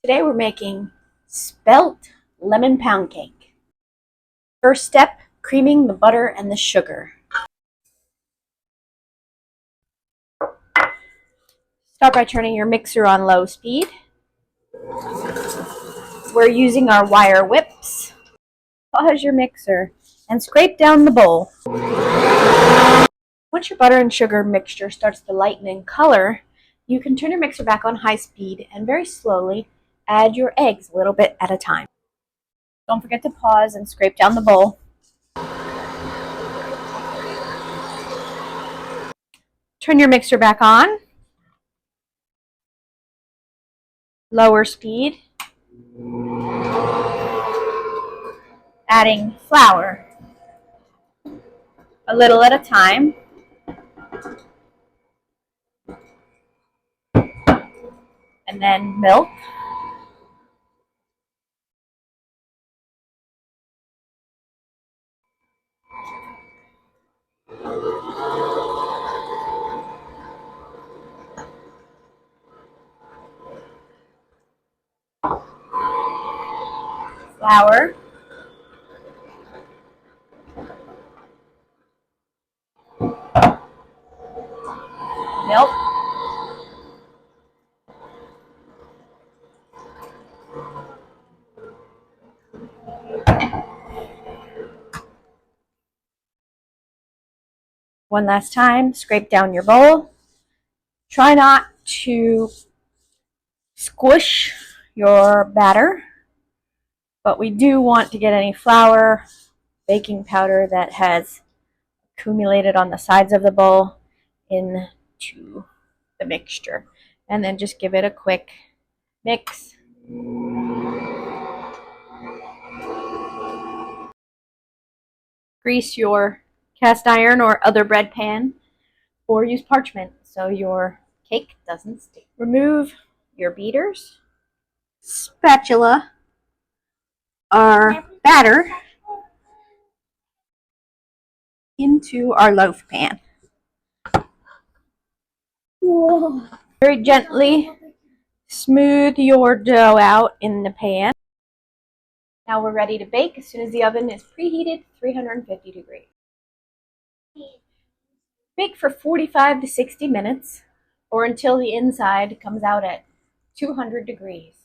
Today we're making spelt lemon pound cake. First step, creaming the butter and the sugar. Start by turning your mixer on low speed. We're using our wire whips. Pause your mixer and scrape down the bowl. Once your butter and sugar mixture starts to lighten in color, you can turn your mixer back on high speed and very slowly add your eggs a little bit at a time. Don't forget to pause and scrape down the bowl. Turn your mixer back on. Lower speed. Adding flour, a little at a time. And then milk. Flour. Milk. One last time, scrape down your bowl. Try not to squish your batter, but we do want to get any flour, baking powder that has accumulated on the sides of the bowl into the mixture. And then just give it a quick mix. Grease your cast iron or other bread pan, or use parchment so your cake doesn't stick. Remove your beaters, spatula, our batter into our loaf pan. Whoa. Very gently smooth your dough out in the pan. Now we're ready to bake as soon as the oven is preheated 350 degrees. Bake for 45 to 60 minutes or until the inside comes out at 200 degrees.